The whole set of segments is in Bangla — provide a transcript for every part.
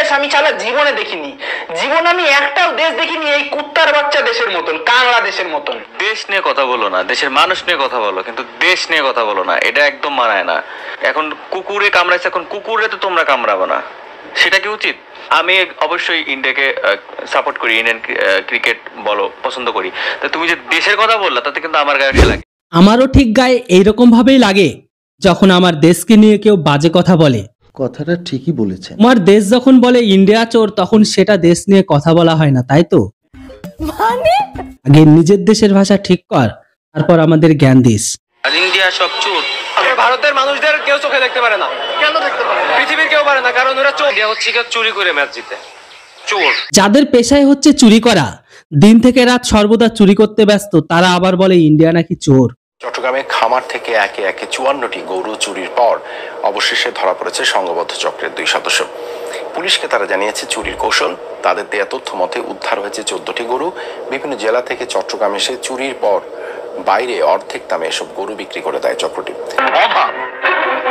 দেশ আমি সারা জীবনে দেখিনি। জীবনে আমি একটাও দেশ দেখিনি এই কুত্তার বাচ্চা দেশের মতন, কাংলা দেশের মতন। দেশ নিয়ে কথা বলো না, দেশের মানুষ নিয়ে কথা বলো, কিন্তু দেশ নিয়ে কথা বলো না, এটা একদম মানায় না। এখন কুকুরে কামড়াইছে, এখন কুকুরে তো তোমরা কামড়াবো না, সেটা কি উচিত? আমি অবশ্যই ইন্ডিয়াকে সাপোর্ট করি, ইন্ডিয়ান ক্রিকেট বলো পছন্দ করি। তো তুমি যে দেশের কথা বললা তাতে কিন্তু আমার গায়ে লাগে। আমারও ঠিক গায়ে এইরকম ভাবেই লাগে যখন আমার দেশকে নিয়ে কেউ বাজে কথা বলে। কথাটা ঠিকই বলেছেন। আমার দেশ যখন বলে ইন্ডিয়া চোর, তখন সেটা দেশ নিয়ে কথা বলা হয় না, তাই তো? মানে আগে নিজের দেশের ভাষা ঠিক কর, তারপর আমাদের জ্ঞান দিস। আর ইন্ডিয়া সব চোর। ভারতের মানুষদের কেউ চোখে দেখতে পারে না। কেন দেখতে পারে? পৃথিবীর কেউ পারে না, কারণ ওরা চোর। ইন্ডিয়া হচ্ছে চুরি করে ম্যাচ জিতে, চোর। যাদের পেশায় হচ্ছে চুরি করা, দিন থেকে রাত সর্বদা চুরি করতে ব্যস্ত, তারা আবার বলে ইন্ডিয়া নাকি চোর। চট্টগ্রামে খামার থেকে একে একে 54টি গরু চুরির পর অবশেষে ধরা পড়েছে সংঘবদ্ধ চক্রের 2 সদস্য। পুলিশকে তারা জানিয়েছে চুরির কৌশল। তাদের দেয়া তথ্য মতে উদ্ধার হয়েছে 14টি গরু। বিভিন্ন জেলা থেকে চট্টগ্রাম এসে চুরির পর বাইরে অর্ধেক দামে এসব গরু বিক্রি করে দেয় চক্রটি। অভাব,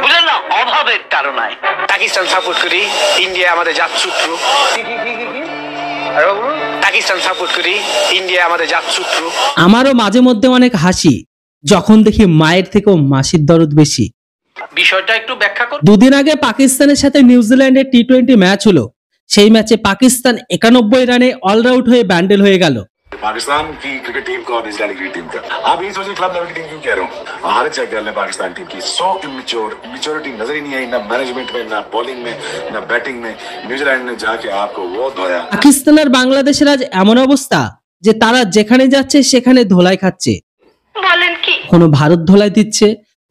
বুঝলেন না? অভাবের তাড়নায় পাকিস্তান সাপোর্ট করি, ইন্ডিয়া আমাদের জাতশত্রু। পাকিস্তান সাপোর্ট করি, ইন্ডিয়া আমাদের জাতশত্রু। আমারও মাঝে মধ্যে অনেক হাসি যখন দেখি মায়ের থেকেও মাসির দরদ বেশি। বিষয়টা একটু ব্যাখ্যা করুন। দুদিন আগে পাকিস্তানের সাথে নিউজিল্যান্ডের টি20 ম্যাচ হলো। সেই ম্যাচে পাকিস্তান 91 রানে ऑल आउट হয়ে ব্যান্ডেল হয়ে গেল। पाकिस्तान की क्रिकेट टीम को और न्यूजीलैंड की टीम का आप ये सोचिए क्लब लेवल की टीम क्यों कह रहा हूँ। हालत चेक कर लें पाकिस्तान टीम की, सो इमेच्योरिटी नजर ही नहीं आई, ना मैनेजमेंट में, ना बॉलिंग में, ना बैटिंग में। न्यूजीलैंड ने जाके आपको वो धोया। পাকিস্তান আর বাংলাদেশের আজ এমন অবস্থা যে তারা যেখানে যাচ্ছে সেখানে ধোলাই খাচ্ছে। বলেন কি? কখনো ভারত ধোলাই দিচ্ছে,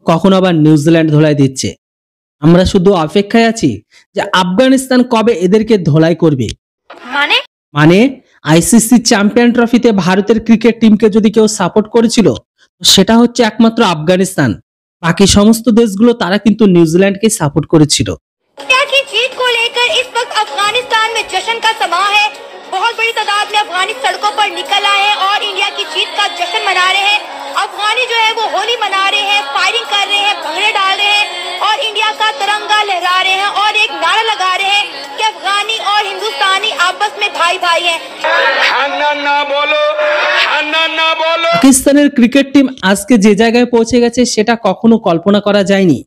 কখনো আবার নিউজিল্যান্ড ধোলাই দিচ্ছে। আমরা শুধু অপেক্ষায় আছি যে আফগানিস্তান কবে এদেরকে ধোলাই করবে। মানে আইসিসি চ্যাম্পিয়ন ট্রফিতে ভারতের ক্রিকেট টিমকে যদি কেউ সাপোর্ট করেছিল, সেটা হচ্ছে একমাত্র আফগানিস্তান। বাকি সমস্ত দেশগুলো তারা কিন্তু নিউজিল্যান্ডকে সাপোর্ট করেছিল। इंडिया की जीत को लेकर इस वक्त अफगानिस्तान में जश्न का समा है। बहुत बड़ी तादाद में अफगानी सड़कों पर निकल आए हैं और इंडिया की जीत का जश्न मना रहे हैं। अफगानी जो है वो होली मना रहे हैं, फायरिंग कर रहे हैं, भंगड़े डाल रहे हैं और इंडिया का तिरंगा लहरा रहे हैं और एक नारा लगा रहे हैं कि अफगानी और हिंदुस्तानी आपस में भाई भाई हैं। পাকিস্তানের ক্রিকেট টিম আজকে যে জায়গায় পৌঁছে গেছে সেটা কখনো কল্পনা করা যায়নি।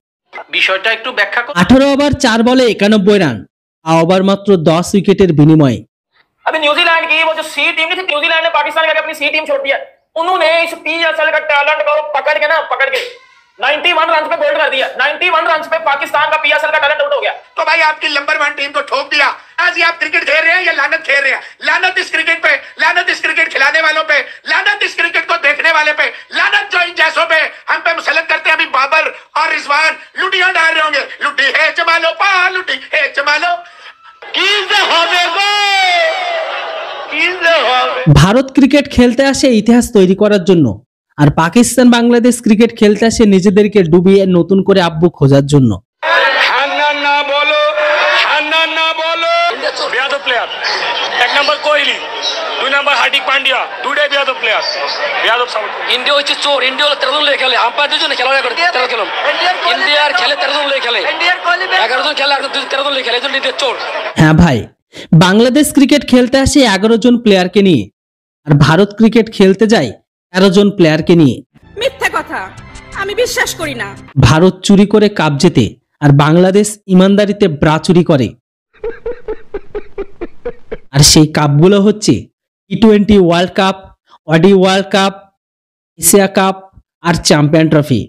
বিষয়টা একটু ব্যাখ্যা করুন। 18 ওভার 4 বলে 91 রান, তাও আবার মাত্র 10 उइकेटेर বিনিময়ে। अभी न्यूजीलैंड की वो जो सी टीम नहीं थी, न्यूजीलैंड ने पाकिस्तान के अपनी सी टीम छोड़ दिया। उन्होंने इस 30 साल का टैलेंट को पकड़ के 91 रन पे बोल्ड कर दिया। 91 रन पे पाकिस्तान का पीएसएल का टैलेंट आउट हो गया। तो भाई आपकी नंबर 1 टीम को ठोक दिया। आज ये आप क्रिकेट खेल रहे हैं या लानत खेल रहे हैं? लानत इस क्रिकेट पे, लानत इस क्रिकेट खिलाने वालों पे, लानत इस क्रिकेट को देखने वाले पे, लानत जो इन जैसों पे हम पे मुसलत करते हैं। अभी बाबर और रिजवान लुटियां डाल रहे होंगे, लुटी है जमालो पा, लुटी है जमालो। ভারত ক্রিকেট খেলতে আসে ইতিহাস তৈরি করার জন্য, আর পাকিস্তান বাংলাদেশ ক্রিকেট খেলতে আসে নিজেদেরকে ডুবিয়ে নতুন করে আব্বু খোঁজার জন্য। প্লেয়ার 1 নম্বর কোহলি, 2 নম্বর হার্দিক পান্ডিয়া, দুইটাই বিয়াদব প্লেয়ার। বিয়াদব সাউথ ইন্ডিয়া হচ্ছে চোর। ইন্ডিয়া 13 জন খেলে, আম্পায়ারদের জন্য খেলা করে 13 খেলো। ইন্ডিয়ার খেলে 13 জন খেলে, 11 জন খেলে, 13 জন খেলে, এজন ইন্ডিয়ার চোর। হ্যাঁ ভাই, বাংলাদেশ ক্রিকেট খেলতে আসে 11 জন প্লেয়ারকে নিয়ে, আর ভারত ক্রিকেট খেলতে যায় 13 জন প্লেয়ারকে নিয়ে। মিথ্যা কথা, আমি বিশ্বাস করি না। ভারত চুরি করে কাপ জেতে, আর বাংলাদেশ ইমানদারিতে ব্রা চুরি করে। আর সেই কাপগুলো হচ্ছে টি20 world cup, ODI world cup, Asia cup আর চ্যাম্পিয়ন ট্রফি।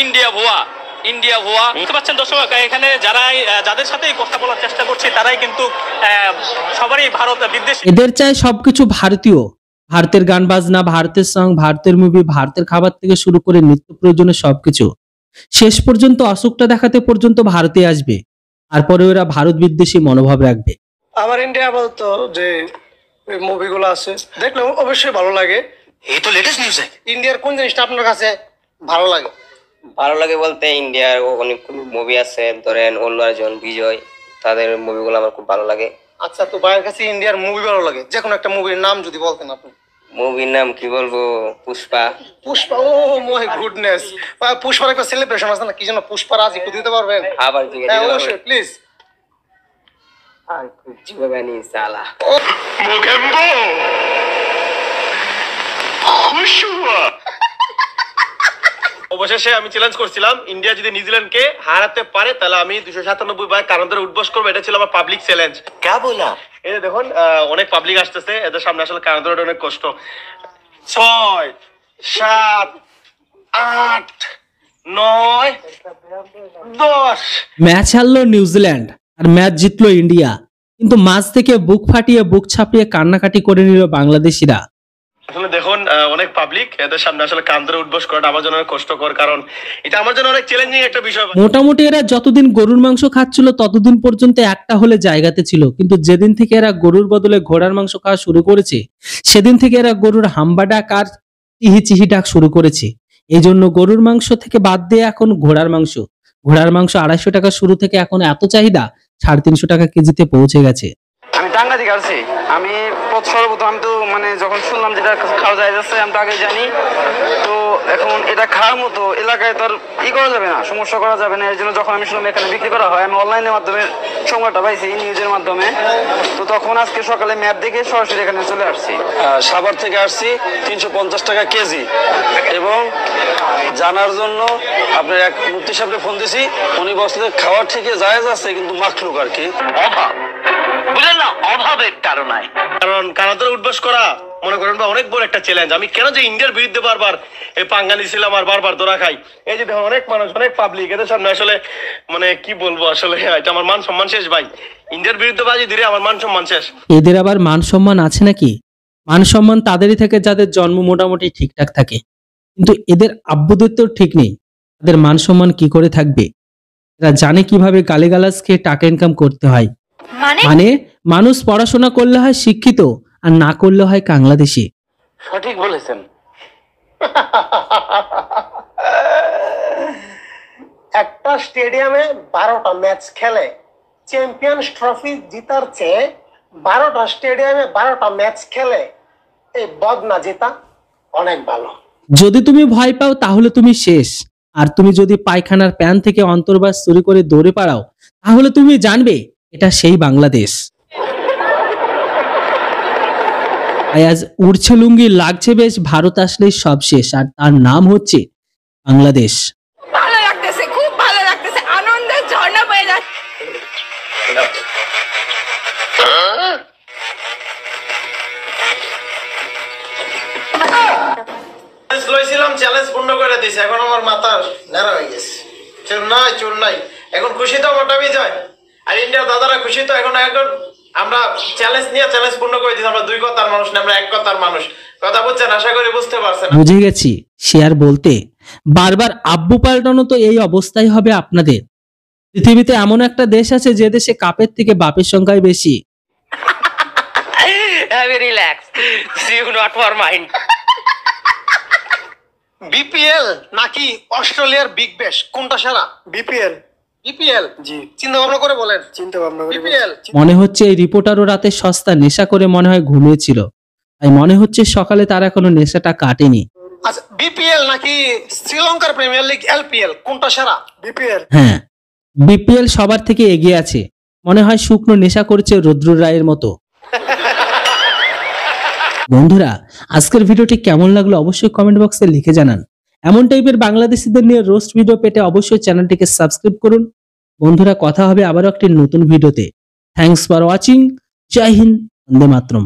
ইন্ডিয়া ভুয়া বুঝতে পারছেন দর্শক, এখানে যাদের সাথে কথা বলার চেষ্টা করছি তারাই কিন্তু সবারই ভারত বিদ্বেষী। এদের চাই সবকিছু ভারতীয়, ভারতের গান বাজনা, ভারতের সং, ভারতের মুভি, ভারতের খাবার থেকে শুরু করে নিত্য প্রয়োজনীয় সবকিছু। শেষ পর্যন্ত অসুখটা দেখাতে পর্যন্ত ভারতে আসবে, তারপরে ওরা ভারত বিদ্বেষী মনোভাব রাখবে। আমার ইন্ডিয়া বলতো যে মুভিগুলো আছে দেখলে অবশ্যই ভালো লাগে। এই তো লেটেস্ট নিউজ। ইন্ডিয়ার কোন জিনিসটা আপনার কাছে ভালো লাগে? ভালো লাগে বলতে ইন্ডিয়ার অনেক মুভি আছে, ধরেন অল্লু অর্জুন, বিজয়, তাদের মুভিগুলো আমার খুব ভালো লাগে। আচ্ছা, তো ভাইয়ের কাছে ইন্ডিয়ার মুভি ভালো লাগে, যে কোনো একটা মুভির নাম যদি বলতেন আপনি। মুভির নাম কি বলবো? পুষ্পা। পুষ্পা, ও মাই গুডনেস। পুষ্পার একটা সেলিব্রেশন আছে না, কি যেন পুষ্পারাজ, একটু দিতে পারবেন? আবার অবশ্যই প্লিজ। জীবগানি সালা অবশেষে আমি চ্যালেঞ্জ করছিলাম ইন্ডিয়া যদি নিউজিল্যান্ডকে হারাতে পারে তাহলে আমি 297 বার কারণ ধরে উঠবস করবো, এটা ছিল আমার পাবলিক চ্যালেঞ্জ। কে বলা? এই যে দেখুন অনেক পাবলিক আসতেছে, এদের সামনে আসলে কারণ ধরে অনেক কষ্ট। 6 7 8 9 10 ম্যাচ হারলো নিউজিল্যান্ড আর ম্যাচ জিতলো ইন্ডিয়া, কিন্তু মাঝ থেকে বুক ফাটিয়ে বুক ছাপিয়ে কান্নাকাটি করে নিল বাংলাদেশিরা। আসলে দেখুন অনেক পাবলিক, এদের সামনে আসলে কান ধরে উঠবস করাটা আমার জন্য অনেক কষ্টকর, কারণ এটা আমার জন্য অনেক চ্যালেঞ্জিং একটা বিষয়। মোটামুটি এরা যতদিন গরুর মাংস খাচ্ছিল ততদিন পর্যন্ত একটা হলে জায়গাতে ছিল, কিন্তু যেদিন থেকে এরা গরুর বদলে ঘোড়ার মাংস খাওয়া শুরু করেছে সেদিন থেকে এরা গরুর হাম্বা ডাক আর চিহি চিহি ডাক শুরু করেছে। এই জন্য গরুর মাংস থেকে বাদ দিয়ে এখন ঘোড়ার মাংস 250 টাকা শুরু থেকে এখন এত চাহিদা 350 টাকা কেজিতে পৌঁছে গেছে। আমি টাঙ্গা থেকে আসছি। আমি সর্বপ্রথম আমি তো মানে যখন শুনলাম যেটা খাওয়া যায় যাচ্ছে আমি তো আগে জানি, তো এখন এটা খাওয়ার মতো এলাকায় তো আর করা যাবে না, সমস্যা করা যাবে না। এর জন্য যখন আমি শুনলাম এখানে বিক্রি করা হয়, আমি অনলাইনের মাধ্যমে সংবাদটা পাইছি নিউজের মাধ্যমে, তো তখন আজকে সকালে ম্যাপ দেখে সরাসরি এখানে চলে আসছি। সাভার থেকে আসছি 350 টাকা কেজি, এবং জানার জন্য আপনার এক মুফতি সাহেবকে ফোন দিছি, উনি বলছিলেন খাওয়ার থেকে জায়েজ আছে কিন্তু মাখলুক আর কি। বুঝলেন না, অভাবের কারণে, কারণ কানাডার উঠবস করা মনে করেন বা অনেক বড় একটা চ্যালেঞ্জ। আমি কেন যে ইন্ডিয়ার বিরুদ্ধে বারবার এই পাঙ্গা নিছিলাম আর বারবার ধরা খাই, এই যে দেখুন অনেক মানুষ অনেক পাবলিক, এদের সামনে আসলে মানে কি বলবো, আসলে এটা আমার মান সম্মান শেষ ভাই। ইন্ডিয়ার বিরুদ্ধে বাজি ধীরে আমার মান সম্মান শেষ। এদের আবার মান সম্মান আছে নাকি? মান সম্মান তাদেরই থাকে যাদের জন্ম মোটামুটি ঠিকঠাক থাকে, কিন্তু এদের আব্বুদের তো ঠিক নেই, তাদের মান সম্মান কি করে থাকবে? এরা জানে কিভাবে গালিগালাজ খেয়ে টাকা ইনকাম করতে হয়। মানে মানুষ পড়াশোনা করলে হয় শিক্ষিত আর না করলে হয় বাংলাদেশি। সঠিক বলেছেন। একটা স্টেডিয়ামে 12টা ম্যাচ খেলে চ্যাম্পিয়ন্স ট্রফি জিতার চেয়ে 12টা স্টেডিয়ামে 12টা ম্যাচ খেলে এই বদনা জেতা অনেক ভালো। যদি তুমি ভয় পাও তাহলে তুমি শেষ, আর তুমি যদি পায়খানার প্যান থেকে অন্তর্বাস চুরি করে দৌড়ে পাড়াও তাহলে তুমি জানবে এটা সেই বাংলাদেশ। আজ উড়ছে লুঙ্গি লাগছে বেশ, ভারত আসলেই সব শেষ, আর তার নাম হচ্ছে বাংলাদেশ। ভালো লাগতেছে, খুব ভালো লাগতেছে, আনন্দের ঝর্ণা বয়ে যাচ্ছে। লইছিলাম চ্যালেঞ্জ পূর্ণ করে দিছে, এখন আমার মাথা নেড়া হয়ে গেছে। চোর নাই এখন খুশি তো মোটা বিজয়, আর ইন্ডিয়ার দাদারা খুশি তো। এখন আমরা চ্যালেঞ্জ নিয়ে চ্যালেঞ্জ পূর্ণ করে দিচ্ছি। আমরা দুই কথার মানুষ না, আমরা এক কথার মানুষ। কথা বুঝছেন? আশা করি বুঝতে পারছেন। বুঝে গেছি, শেয়ার বলতে বারবার আব্বু পাল্টানো তো এই অবস্থাই হবে আপনাদের। পৃথিবীতে এমন একটা দেশ আছে যে দেশে কাপের থেকে বাপের সংখ্যাই বেশি। Relax, you not for mind. BPL নাকি অস্ট্রেলিয়ার বিগ ব্যাশ, কোনটা সেরা? বিপিএল। বিপিএল জি, চিন্তা ভাবনা করে বলেন। চিন্তা ভাবনা করে বিপিএল। মনে হচ্ছে এই রিপোর্টারও রাতে সস্তা নেশা করে মনে হয় ঘুমিয়েছিল, তাই মনে হচ্ছে সকালে তার এখনো নেশাটা কাটেনি। আচ্ছা, বিপিএল নাকি শ্রীলঙ্কার প্রিমিয়ার লিগ এলপিএল, কোনটা সেরা? বিপিএল। হ্যাঁ, বিপিএল সবার থেকে এগিয়ে আছে, মনে হয় শুকনো নেশা করছে রুদ্র রায়ের মতো। বন্ধুরা, আজকের ভিডিওটি কেমন লাগলো অবশ্যই কমেন্ট বক্সে লিখে জানান। এমন টাইপের বাংলাদেশিদের নিয়ে রোস্ট ভিডিও পেতে অবশ্যই চ্যানেলটিকে সাবস্ক্রাইব করুন। বন্ধুরা, কথা হবে আবারও একটি নতুন ভিডিওতে। Thanks for watching. জয় হিন্দ, বন্দে মাতরম।